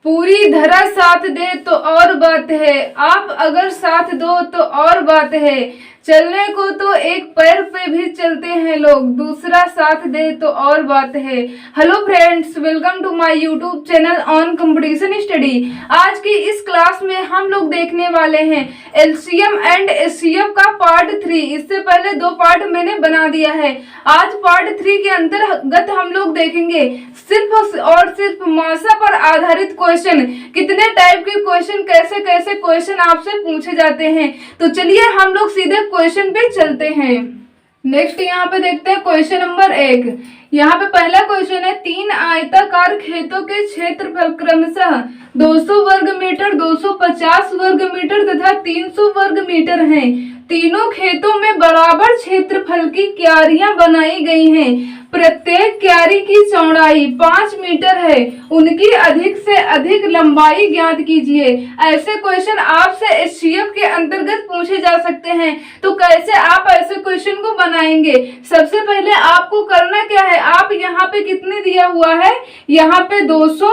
पूरी धरा साथ दे तो और बात है, आप अगर साथ दो तो और बात है। चलने को तो एक पैर पे भी चलते हैं लोग, दूसरा साथ दे तो और बात है। Hello friends, welcome to my YouTube channel on competition study. आज की इस क्लास में हम लोग देखने वाले हैं एलसीएम एंड एचसीएफ का पार्ट 3। इससे पहले 2 पार्ट मैंने बना दिया है। आज पार्ट 3 के अंतर्गत हम लोग देखेंगे सिर्फ और सिर्फ मासा पर आधारित क्वेश्चन। कितने टाइप के क्वेश्चन, कैसे कैसे क्वेश्चन आपसे पूछे जाते हैं। तो चलिए हम लोग सीधे क्वेश्चन पे चलते हैं। नेक्स्ट यहाँ पे देखते हैं क्वेश्चन नंबर 1। यहाँ पे पहला क्वेश्चन है, 3 आयताकार खेतों के क्षेत्रफल क्रमशः 200 वर्ग मीटर, 250 वर्ग मीटर तथा 300 वर्ग मीटर हैं। तीनों खेतों में बराबर क्षेत्रफल की क्यारियां बनाई गई हैं। प्रत्येक क्यारी की चौड़ाई 5 मीटर है। उनकी अधिक से अधिक लंबाई ज्ञात कीजिए। ऐसे क्वेश्चन आपसे एचसीएफ के अंतर्गत पूछे जा सकते हैं। तो कैसे आप ऐसे क्वेश्चन को बनाएंगे? सबसे पहले आपको करना क्या है, आप यहाँ पे कितने दिया हुआ है, यहाँ पे 200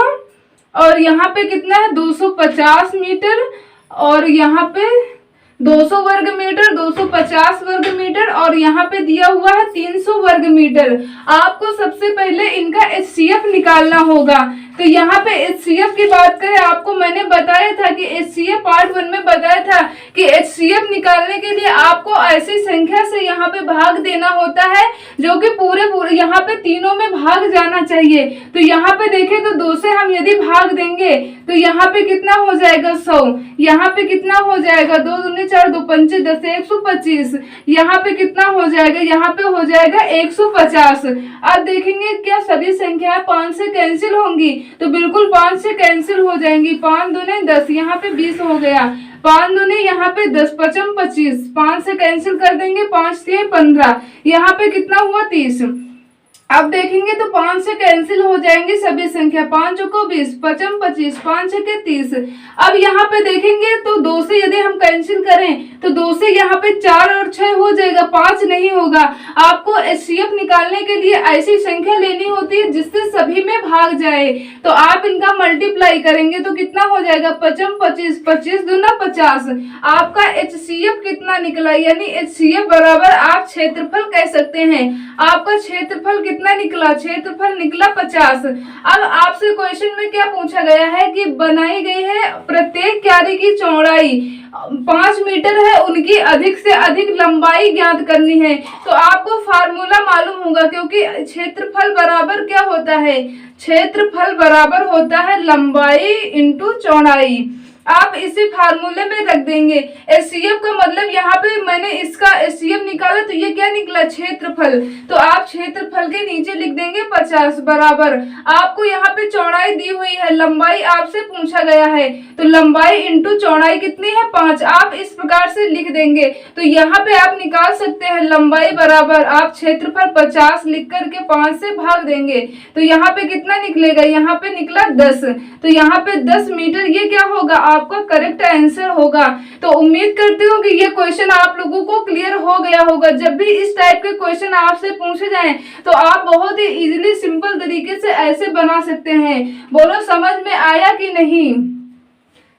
और यहाँ पे कितना है 250 मीटर और यहाँ पे 200 वर्ग मीटर, 250 वर्ग मीटर और यहाँ पे दिया हुआ है 300 वर्ग मीटर। आपको सबसे पहले इनका एचसीएफ निकालना होगा। तो यहाँ पे एचसीएफ की बात करें, आपको मैंने बताया था कि एचसीएफ पार्ट 1 में बताया था कि एचसीएफ निकालने के लिए आपको ऐसी संख्या से यहाँ पे भाग देना होता है जो कि पूरे यहाँ पे तीनों में भाग जाना चाहिए। तो यहाँ पे देखें तो 2 से हम यदि भाग देंगे तो यहाँ पे कितना हो जाएगा 100। यहाँ पे कितना हो जाएगा 2 दूनी 4, 2 पंचे 10, 125। यहाँ पे कितना हो जाएगा, यहाँ पे हो जाएगा 150। अब देखेंगे क्या सभी संख्याएं 5 से कैंसिल होंगी, तो बिल्कुल 5 से कैंसिल हो जाएंगी। 5 दूने 10, यहाँ पे 20 हो गया। 5 दूने यहाँ पे 10, 5 25, 5 से कैंसिल कर देंगे, 5 से 15, यहाँ पे कितना हुआ 30। अब देखेंगे तो 5 से कैंसिल हो जाएंगे सभी संख्या, 5 को 20, 5 25, 5 के 30। अब यहाँ पे देखेंगे तो 2 से यदि हम कैंसिल करें तो 2 से यहाँ पे 4 और 6 हो जाएगा, 5 नहीं होगा। आपको एचसीएफ निकालने के लिए ऐसी संख्या लेनी होती है जिससे सभी में भाग जाए। तो आप इनका मल्टीप्लाई करेंगे तो कितना हो जाएगा 5 25, 25 दूना 50। आपका एचसीएफ कितना निकला, यानी एचसीएफ बराबर आप क्षेत्रफल कह सकते हैं। आपका क्षेत्रफल कितना निकला, क्षेत्रफल निकला 50। अब आपसे क्वेश्चन में क्या पूछा गया है कि बनाई गई है प्रत्येक क्यारी की चौड़ाई 5 मीटर है, उनकी अधिक से अधिक लंबाई ज्ञात करनी है। तो आपको फार्मूला मालूम होगा, क्योंकि क्षेत्रफल बराबर क्या होता है, क्षेत्रफल बराबर होता है लंबाई इंटू चौड़ाई। आप इसी फार्मूले में रख देंगे। एचसीएफ का मतलब यहाँ पे मैंने इसका एचसीएफ निकाला तो ये क्या निकला, क्षेत्रफल। तो आप क्षेत्रफल के नीचे लिख देंगे 50 बराबर। आपको यहाँ पे चौड़ाई दी हुई है, लंबाई आपसे पूछा गया है, तो लंबाई इंटू चौड़ाई कितनी है 5। आप इस प्रकार से लिख देंगे। तो यहाँ पे आप निकाल सकते हैं लंबाई बराबर आप क्षेत्रफल 50 लिख करके 5 से भाग देंगे तो यहाँ पे कितना निकलेगा, यहाँ पे निकला 10। तो यहाँ पे 10 मीटर, ये क्या होगा, आपका करेक्ट आंसर होगा। तो उम्मीद करती हूँ कि ये क्वेश्चन आप लोगों को क्लियर हो गया होगा। जब भी इस टाइप के क्वेश्चन आपसे पूछे जाएं तो आप बहुत ही इजीली सिंपल तरीके से ऐसे बना सकते हैं। बोलो समझ में आया कि नहीं?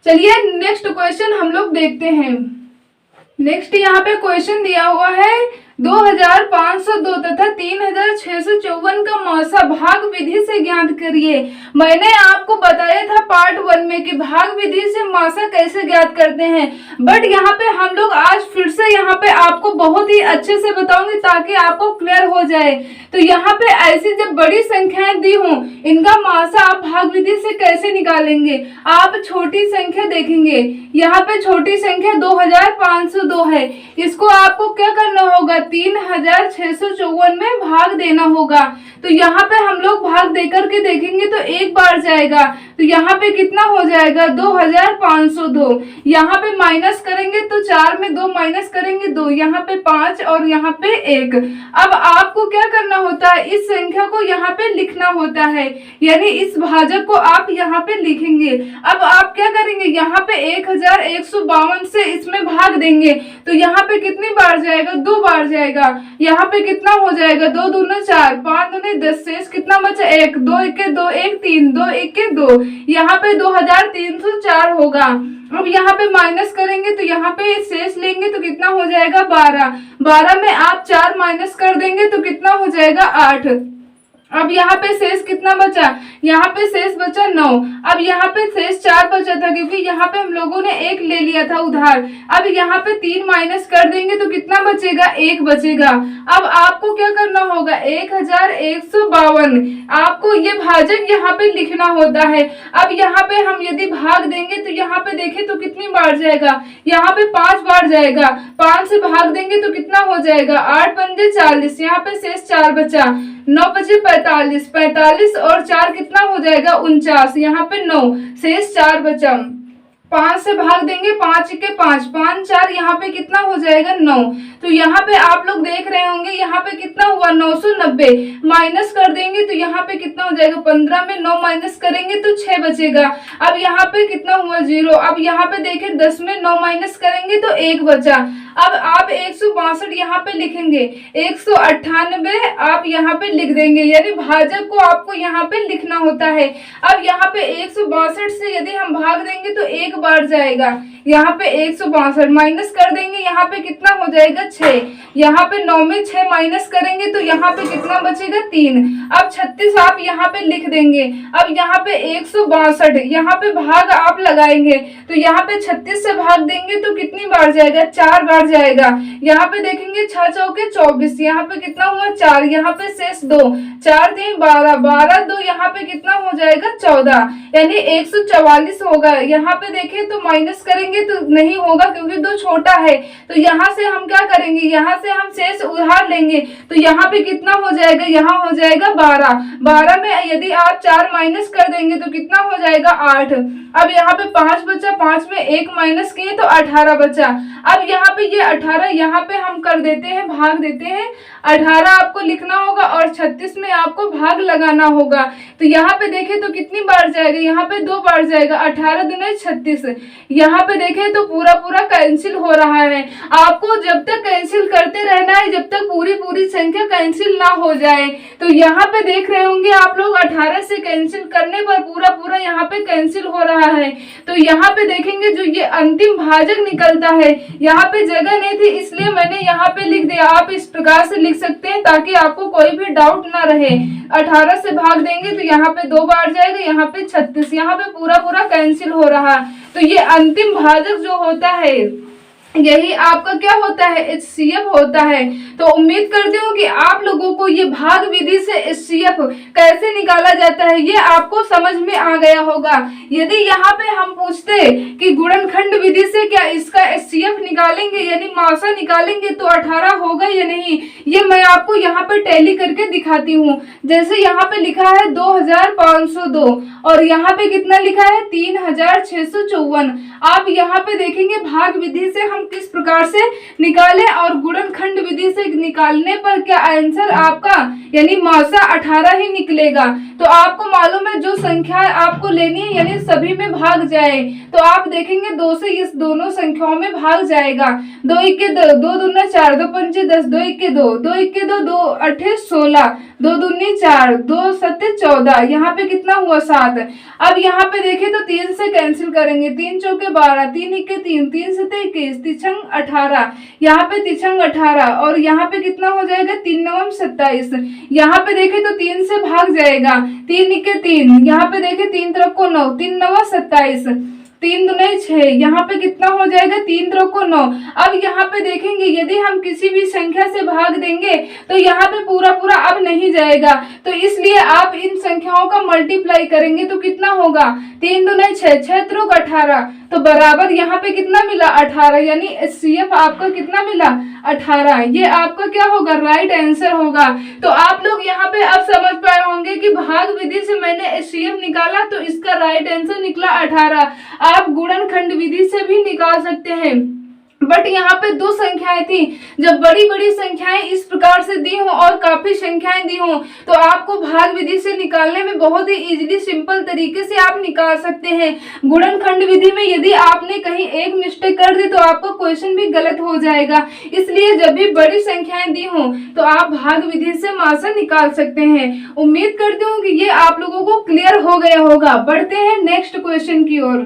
चलिए नेक्स्ट क्वेश्चन हम लोग देखते हैं। नेक्स्ट यहाँ पे क्वेश्चन दिया हुआ है 2502 तथा 3654 का मासा भाग विधि से ज्ञात करिए। मैंने आपको बताया था पार्ट 1 में कि भाग विधि से मासा कैसे ज्ञात करते हैं, बट यहाँ पे हम लोग आज फिर से यहाँ पे आपको बहुत ही अच्छे से बताऊंगी ताकि आपको क्लियर हो जाए। तो यहाँ पे ऐसी जब बड़ी संख्याएं दी हों, इनका मासा आप भाग विधि से कैसे निकालेंगे। आप छोटी संख्या देखेंगे, यहाँ पे छोटी संख्या 2502 है, इसको आपको क्या करना होगा 3654 में भाग देना होगा। तो यहाँ पे हम लोग भाग देकर के देखेंगे तो एक बार जाएगा, तो यहाँ पे कितना हो जाएगा 2502। यहाँ पे माइनस करेंगे तो 4 में 2 माइनस करेंगे 2, यहाँ पे 5 और यहाँ पे 1। अब आपको क्या करना होता है, इस संख्या को यहाँ पे लिखना होता है, यानी इस भाजक को आप यहाँ पे लिखेंगे। अब आप क्या करेंगे, यहाँ पे 1152 से इसमें भाग देंगे तो यहाँ पे कितनी बार जाएगा, 2 बार जाएगा। यहाँ पे कितना हो जाएगा 2 दूना 4, 5 दूने 10, शेष कितना बचा 1, 2 1 2 1 3, 2 1 2। यहाँ पे 2304 होगा। अब यहाँ पे माइनस करेंगे तो यहाँ पे शेष लेंगे तो कितना हो जाएगा 12। 12 में आप 4 माइनस कर देंगे तो कितना हो जाएगा 8। अब यहाँ पे शेष कितना बचा, यहाँ पे शेष बचा 9। अब यहाँ पे शेष 4 बचा था क्योंकि यहाँ पे हम लोगों ने 1 ले लिया था उधार। अब यहाँ पे 3 माइनस कर देंगे तो कितना बचेगा, 1 बचेगा। अब आपको क्या करना होगा, 1152 आपको ये भाजक यहाँ पे लिखना होता है। अब यहाँ पे हम यदि भाग देंगे तो यहाँ पे देखें तो कितनी बार जाएगा, यहाँ पे 5 बार जाएगा। 5 से भाग देंगे तो कितना हो जाएगा, 8 पंजे 40, यहाँ पे शेष 4 बचा। 9 बचे 45, 45 और 4 कितना हो जाएगा 49, यहाँ पे 9 शेष 4 बचा। 5 से भाग देंगे, 5 के 5, 5 4, यहाँ पे कितना हो जाएगा 9। तो यहाँ पे आप लोग देख रहे होंगे यहाँ पे कितना हुआ 990। माइनस कर देंगे तो यहाँ पे कितना हो जाएगा, 15 में 9 माइनस करेंगे तो 6 बचेगा। अब यहाँ पे कितना हुआ 0। अब यहाँ पे देखें 10 में 9 माइनस करेंगे तो 1 बचा। अब आप 162 यहाँ पे लिखेंगे, 198 आप यहाँ पे लिख देंगे, यानी भाजक को आपको यहाँ पे लिखना होता है। अब यहाँ पे 162 से यदि हम भाग देंगे तो 1 बार जाएगा, यहाँ पे 162 माइनस कर देंगे, यहाँ पे कितना हो जाएगा 6। यहाँ पे 9 में 6 माइनस करेंगे तो यहाँ पे कितना बचेगा 3। अब 36 आप यहाँ पे लिख देंगे। अब यहाँ पे 162 यहाँ पे भाग आप लगाएंगे तो यहाँ पे 36 से भाग देंगे तो कितनी बार जाएगा, 4 बार जाएगा। यहाँ पे देखेंगे 6 चौके 24, यहाँ पे कितना हुआ 4, यहाँ पे शेष 2, 4 3 12, 12 2 यहाँ पे कितना हो जाएगा 14, यानी 144 होगा। यहाँ पे देखें तो माइनस करेंगे तो नहीं होगा क्योंकि 2 छोटा है। तो यहाँ से हम क्या करेंगे, यहाँ से हम शेष उधार लेंगे तो यहाँ पे कितना हो जाएगा, यहाँ हो जाएगा 12। 12 में यदि आप 4 माइनस कर देंगे तो कितना हो जाएगा 8। अब यहाँ पे 5 बचा, 5 में 1 माइनस किए तो 18 बचा। अब यहाँ पे ये 18 यहाँ पे हम कर देते हैं, भाग देते हैं। 18 आपको लिखना होगा और 36 में आपको भाग लगाना होगा। तो यहाँ पे देखें तो कितनी बार जाएगा, यहाँ पे 2 बार जाएगा, 18 दूने 36। यहाँ पे देखें तो पूरा पूरा कैंसिल हो रहा है। आपको जब तक कैंसिल करते रहना है जब तक पूरी पूरी संख्या कैंसिल ना हो जाए। तो यहाँ पे देख रहे होंगे आप लोग 18 से कैंसिल करने पर पूरा पूरा यहाँ पे कैंसिल हो रहा है। तो यहाँ पे देखेंगे जो ये अंतिम भाजक निकलता है, यहाँ पे जगह नहीं थी इसलिए मैंने यहाँ पे लिख दिया। आप इस प्रकार से लिख सकते हैं ताकि आपको कोई भी डाउट ना रहे। 18 से भाग देंगे तो यहाँ पे 2 बार जाएगा, यहाँ पे 36, यहाँ पे पूरा पूरा कैंसिल हो रहा। तो ये अंतिम भाजक जो होता है यही आपका क्या होता है, HCF होता है। तो उम्मीद करती हूँ कि आप लोगों को ये भाग विधि से HCF कैसे निकाला जाता है ये आपको समझ में आ गया होगा। यदि यहाँ पे हम पूछते कि गुणनखंड विधि से क्या इसका HCF निकालेंगे यानी मासा निकालेंगे तो 18 होगा या नहीं, ये मैं आपको यहाँ पे टैली करके दिखाती हूँ। जैसे यहाँ पे लिखा है 2502 और यहाँ पे कितना लिखा है 3654। आप यहाँ पे देखेंगे भाग विधि से हम किस प्रकार से निकालें और गुणनखंड विधि से निकालने पर क्या आंसर आपका यानी मासा 18 ही निकलेगा। तो आपको मालूम है जो संख्या आपको लेनी है यानी सभी में भाग जाए तो आप देखेंगे 2 से इस दोनों संख्याओं में भाग जाएगा। 2 1 2, 2 दूना 4, 2 पंचे 10, 2 1 2, 2 1 2, 2 8 16, 2 दूनी 4, 2 7 14, यहाँ पे कितना हुआ 7। अब यहाँ पे देखें तो 3 से कैंसिल करेंगे, 3 चौके 12, 3 1 3, 3 7 21, तिछंग 18, यहाँ पे तिछंग 18 और यहाँ पे कितना हो जाएगा 3 9 27। यहाँ पे देखें तो 3 से भाग जाएगा, 3 1 3, यहाँ पे देखें 3 तरफ को 9, 3 9 27, 3 दूने 6, यहाँ पे कितना हो जाएगा 3 तरफ को 9। अब यहाँ पे देखेंगे यदि हम किसी भी संख्या से भाग देंगे तो यहाँ पे पूरा पूरा अब नहीं जाएगा। तो इसलिए आप इन संख्याओं का मल्टीप्लाई करेंगे तो कितना होगा 3 दूने 6, 6 त्रिक 18, तो बराबर यहाँ पे कितना मिला 18, यानी HCF आपका कितना मिला 18। ये आपका क्या होगा राइट आंसर होगा। तो आप लोग यहाँ पे अब समझ पाए होंगे कि भाग विधि से मैंने HCF निकाला तो इसका राइट आंसर निकला 18। आप गुणनखंड विधि से भी निकाल सकते हैं। बट यहाँ पे दो संख्याएं थी। जब बड़ी बड़ी संख्याएं इस प्रकार से दी हो और काफी संख्याएं दी हो तो आपको भाग विधि से निकालने में बहुत ही इजीली सिंपल तरीके से आप निकाल सकते हैं। गुणनखंड विधि में यदि आपने कहीं एक मिस्टेक कर दी तो आपका क्वेश्चन भी गलत हो जाएगा। इसलिए जब भी बड़ी संख्याएं दी हो तो आप भाग विधि से मासा निकाल सकते हैं। उम्मीद करती हूँ कि ये आप लोगों को क्लियर हो गया होगा। बढ़ते हैं नेक्स्ट क्वेश्चन की ओर।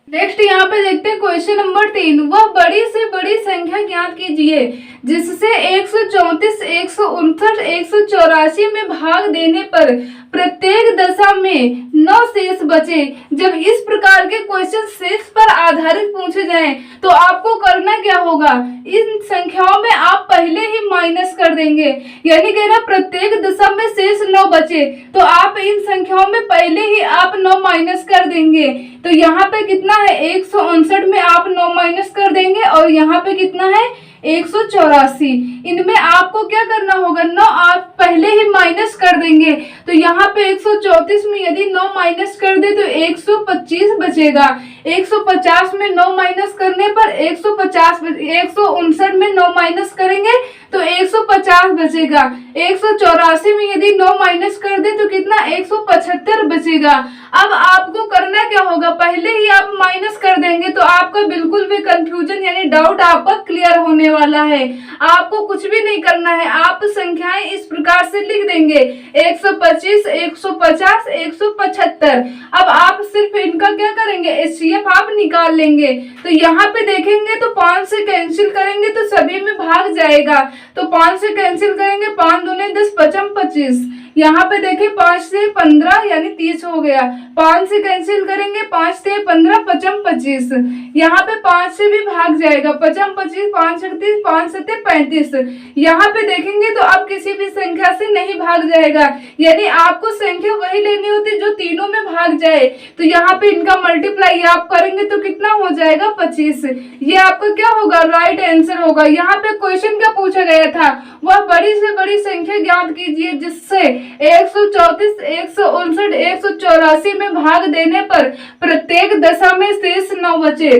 नेक्स्ट यहाँ पे देखते हैं क्वेश्चन नंबर 3। वह बड़ी से बड़ी संख्या ज्ञात कीजिए जिससे 134, 159, 184 में भाग देने पर प्रत्येक दशा में 9 शेष बचे। जब इस प्रकार के क्वेश्चन शेष पर आधारित पूछे जाएं तो आपको करना क्या होगा, इन संख्याओं में आप पहले ही माइनस कर देंगे। यानी कि ना प्रत्येक दशा में शेष 9 बचे तो आप इन संख्याओं में पहले ही आप 9 माइनस कर देंगे। तो यहाँ पे कितना है 159 में आप 9 माइनस कर देंगे और यहाँ पे कितना है 184। इनमें आपको क्या करना होगा 9 आप पहले ही माइनस कर देंगे। तो यहाँ पे 134 में यदि 9 माइनस कर दे तो 125 बचेगा। 150 में 9 माइनस करने पर 150, 159 में 9 माइनस करेंगे तो 150 बचेगा। 184 में यदि 9 माइनस कर दे तो कितना 175 बचेगा। अब आपको करना क्या होगा, पहले ही आप माइनस कर देंगे तो आपका बिल्कुल भी कंफ्यूजन यानी डाउट आपका क्लियर होने वाला है। आपको कुछ भी नहीं करना है, आप संख्याएं इस प्रकार से लिख देंगे 125, 150, 175। अब आप सिर्फ इनका क्या करेंगे एचसीएफ आप निकाल लेंगे। तो यहाँ पे देखेंगे तो 5 से कैंसिल करेंगे तो सभी में भाग जाएगा। तो 5 से कैंसिल करेंगे 5 दूने 10, 5 25। यहाँ पे देखें 5 से 15 यानी 30 हो गया। 5 से कैंसिल करेंगे 5 से 15, 5 25। यहाँ पे 5 से भी भाग जाएगा 5 25, 5 36, 5 7 35। यहाँ पे देखेंगे तो अब किसी भी संख्या से नहीं भाग जाएगा, यानी आपको संख्या वही लेनी होती जो तीनों में भाग जाए। तो यहाँ पे इनका मल्टीप्लाई आप करेंगे तो कितना हो जाएगा 25। ये आपका क्या होगा राइट आंसर होगा। यहाँ पे क्वेश्चन क्या पूछा गया था, वह बड़ी से बड़ी संख्या ज्ञात कीजिए जिससे 134, 159, 184 में भाग देने पर प्रत्येक दशा में शेष 9 बचे।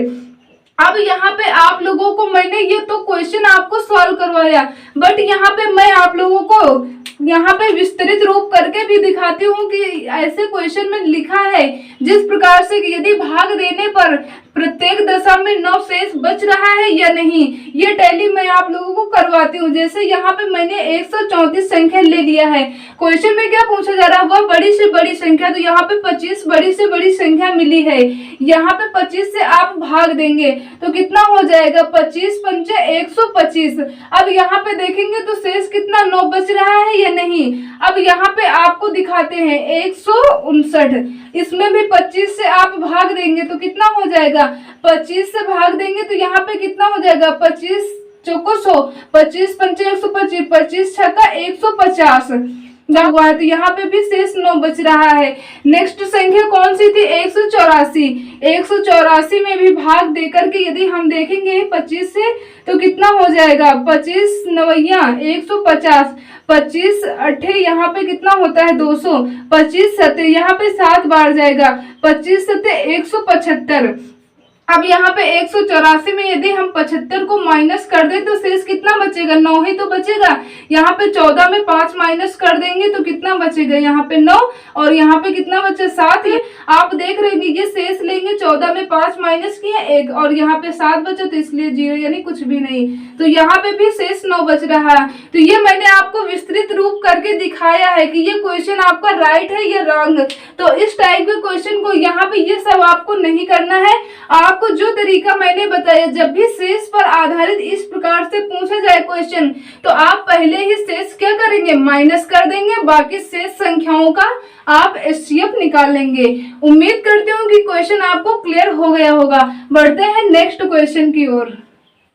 अब यहाँ पे आप लोगों को मैंने ये तो क्वेश्चन आपको सॉल्व करवाया, बट यहाँ पे मैं आप लोगों को यहाँ पे विस्तृत रूप करके भी दिखाती हूँ कि ऐसे क्वेश्चन में लिखा है जिस प्रकार से यदि भाग देने पर प्रत्येक दशा में 9 शेष बच रहा है या नहीं, ये टैली मैं आप लोगों को करवाती हूँ। जैसे यहाँ पे मैंने 134 संख्या ले लिया है। क्वेश्चन में क्या पूछा जा रहा है, वह बड़ी से बड़ी संख्या। तो यहाँ पे 25 बड़ी से बड़ी संख्या मिली है। यहाँ पे 25 से आप भाग देंगे तो कितना हो जाएगा 25 पंचे 125। अब यहाँ पे देखेंगे तो शेष कितना 9 बच रहा है या नहीं। अब यहाँ पे आपको दिखाते हैं 159, इसमें भी 25 से आप भाग देंगे तो कितना हो जाएगा 25 से भाग देंगे तो यहाँ पे कितना हो जाएगा 25 चौको 100, 25 पंचे 125, 25 छक्का 150 हुआ है। तो यहाँ पे भी शेष 9 बच रहा है। नेक्स्ट संख्या कौन सी थी 184। 184 में भी भाग देकर के यदि हम देखेंगे 25 से तो कितना हो जाएगा 25 नवैया 150, 25 अट्ठे यहाँ पे कितना होता है 200, 25 सत्ते यहाँ पे 7 बार जाएगा 25 सत्ते 175। अब यहाँ पे 184 में यदि हम 75 को माइनस कर दें तो शेष कितना बचेगा 9 ही तो बचेगा। यहाँ पे 14 में 5 माइनस कर देंगे तो कितना बचेगा यहाँ पे 9 और यहाँ पे कितना बचे 7 ही। आप देख रहे हैं ये शेष लेंगे 14 में 5 माइनस किया 1 और यहाँ पे 7 बचे तो इसलिए 0 यानी कुछ भी नहीं। तो यहाँ पे भी शेष 9 बच रहा है। तो ये मैंने आपको विस्तृत रूप करके दिखाया है कि ये क्वेश्चन आपका राइट है या रॉन्ग। तो इस टाइप के क्वेश्चन को यहाँ पे ये सब आपको नहीं करना है। आपको जो तरीका मैंने बताया जब भी शेष पर आधारित इस प्रकार से पूछा जाए क्वेश्चन तो आप पहले ही शेष क्या करेंगे माइनस कर देंगे, बाकी शेष संख्याओं का आप एचसीएफ निकाल लेंगे। उम्मीद करती हूँ कि क्वेश्चन आपको क्लियर हो गया होगा। बढ़ते हैं नेक्स्ट क्वेश्चन की ओर।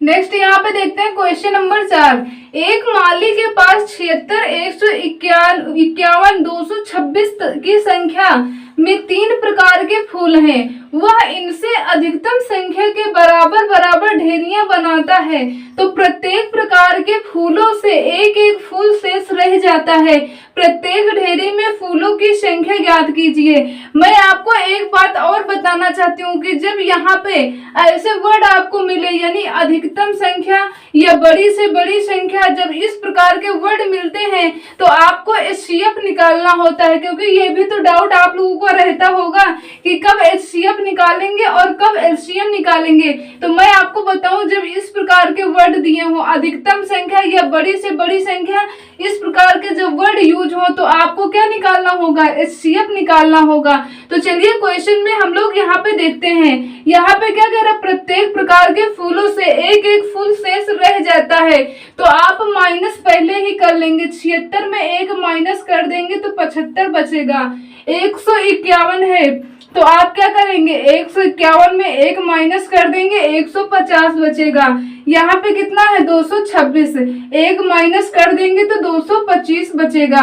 नेक्स्ट यहाँ पे देखते हैं क्वेश्चन नंबर 4। एक माली के पास 76, 151, 226 की संख्या में 3 प्रकार के फूल हैं, वह इनसे अधिकतम संख्या के बराबर बराबर ढेरियां बनाता है, तो प्रत्येक प्रकार के फूलों से एक एक फूल शेष रह जाता है। प्रत्येक ढेरी में फूलों की संख्या ज्ञात कीजिए। मैं आपको एक बात और बताना चाहती हूँ कि जब यहाँ पे ऐसे वर्ड आपको मिले, यानी अधिकतम संख्या या बड़ी से बड़ी संख्या, जब इस प्रकार के वर्ड मिलते हैं तो आपको एचसीएफ निकालना होता है, क्योंकि ये भी तो डाउट आप लोगों को रहता होगा कि कब एचसीएफ निकालेंगे और कब एलसीएम निकालेंगे। तो मैं आपको बताऊं, जब इस प्रकार के वर्ड दिए हो, अधिकतम संख्या या बड़ी से बड़ी संख्या, इस प्रकार के जब वर्ड यूज हो तो आपको क्या निकालना होगा, एचसीएफ निकालना होगा। तो चलिए क्वेश्चन में हम लोग यहाँ पे देखते हैं। यहाँ पे क्या कह रहा है, प्रत्येक प्रकार के फूलों से एक एक फूल शेष रह जाता है, तो आप माइनस पहले ही कर लेंगे। 76 में एक माइनस कर देंगे तो 75 बचेगा। 151 है तो आप क्या करेंगे, 151 में एक माइनस कर देंगे, 150 बचेगा। यहाँ पे कितना है, 226, एक माइनस कर देंगे तो 225 बचेगा।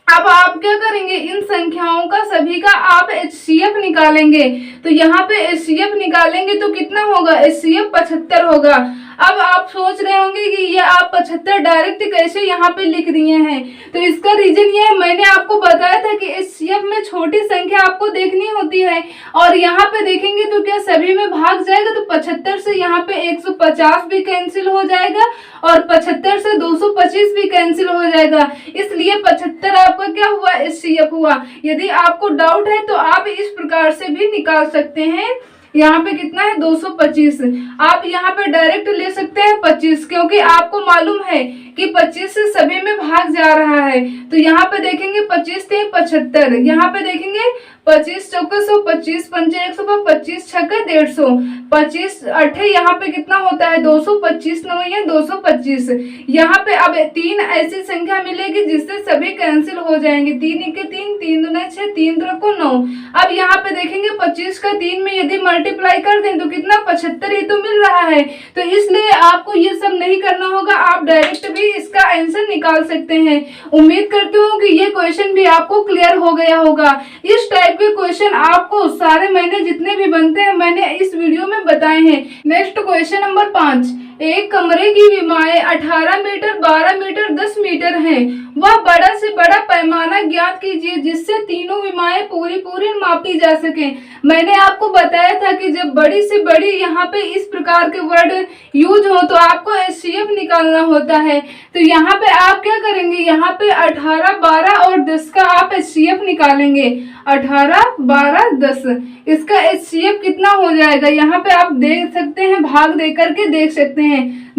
अब आप क्या करेंगे, इन संख्याओं का सभी का आप एचसीएफ निकालेंगे। तो यहाँ पे एचसीएफ निकालेंगे तो कितना होगा, एचसीएफ 75 होगा। अब आप सोच रहे होंगे कि ये आप 75 डायरेक्ट कैसे यहाँ पे लिख दिए हैं, तो इसका रीजन ये है, मैंने आपको बताया था कि एचसीएफ में छोटी संख्या आपको देखनी होती है, और यहाँ पे देखेंगे तो क्या सभी में भाग जाएगा, तो 75 से यहाँ पे 150 भी कैंसिल हो जाएगा और 75 से 225 भी कैंसिल हो जाएगा, इसलिए 75 आपका क्या हुआ, एचसीएफ हुआ। यदि आपको डाउट है तो आप इस प्रकार से भी निकाल सकते हैं। यहाँ पे कितना है, 225। आप यहाँ पे डायरेक्ट ले सकते हैं 25, क्योंकि आपको मालूम है कि 25 से सभी में भाग जा रहा है। तो यहाँ पे देखेंगे 25 थे 75, यहाँ पे देखेंगे 25 चौके 100, 25 पंचे 100, 25 छक्के 150, 25 अठे यहाँ पे कितना होता है, 225 नौ या 225। यहाँ पे अब 3 ऐसी संख्या मिलेगी जिससे सभी कैंसिल हो जाएंगे। 3 1 3, 3 2 6, 3 3 को 9। अब यहाँ पे देखेंगे 25 का 3 में यदि मल्टीप्लाई कर दें तो कितना, 75 ही तो मिल रहा है। तो इसलिए आपको ये सब नहीं करना होगा, आप डायरेक्ट भी इसका आंसर निकाल सकते हैं। उम्मीद करती हूँ कि ये क्वेश्चन भी आपको क्लियर हो गया होगा। इस टाइप के क्वेश्चन आपको सारे महीने जितने भी बनते हैं मैंने इस वीडियो में बताए हैं। नेक्स्ट क्वेश्चन नंबर 5, एक कमरे की विमाएं 18 मीटर, 12 मीटर, 10 मीटर हैं। वह बड़ा से बड़ा पैमाना ज्ञात कीजिए जिससे तीनों विमाएं पूरी पूरी मापी जा सके। मैंने आपको बताया था कि जब बड़ी से बड़ी यहाँ पे इस प्रकार के वर्ड यूज हो तो आपको एचसीएफ निकालना होता है। तो यहाँ पे आप क्या करेंगे, यहाँ पे 18, 12 और 10 का आप एचसीएफ निकालेंगे। 18, 12, 10 इसका एचसीएफ कितना हो जाएगा, यहाँ पे आप देख सकते हैं, भाग दे करके देख सकते हैं।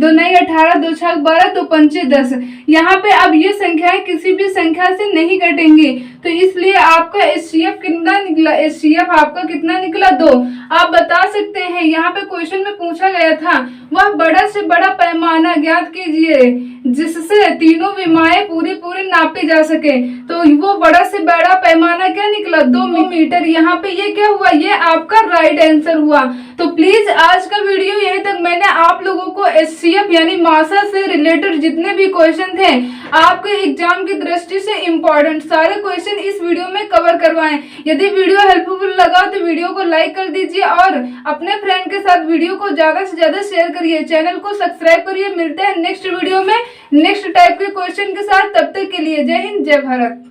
2 9 18, 2 6 12, 2 5 10। यहाँ पे अब ये संख्याएं किसी भी संख्या से नहीं कटेंगी, तो इसलिए आपका एचसीएफ कितना निकला, एचसीएफ आपका कितना निकला, 2। आप बता सकते हैं, यहाँ पे क्वेश्चन में पूछा गया था वह बड़ा से बड़ा पैमाना ज्ञात कीजिए जिससे तीनों विमाएं पूरी पूरी नापी जा सके। तो वो बड़ा से बड़ा पैमाना क्या निकला, 2 मीटर। यहाँ पे ये क्या हुआ, ये आपका राइट आंसर हुआ। तो प्लीज आज का वीडियो यहीं तक। मैंने आप लोगों को एचसीएफ यानी मासा से रिलेटेड जितने भी क्वेश्चन थे आपके एग्जाम की दृष्टि से इम्पोर्टेंट सारे क्वेश्चन इस वीडियो में कवर करवाएं। यदि वीडियो हेल्पफुल लगा तो वीडियो को लाइक कर दीजिए और अपने फ्रेंड के साथ वीडियो को ज्यादा से ज्यादा शेयर करिए। चैनल को सब्सक्राइब करिए। मिलते हैं नेक्स्ट वीडियो में नेक्स्ट टाइप के क्वेश्चन के साथ। तब तक के लिए जय हिंद, जय भारत।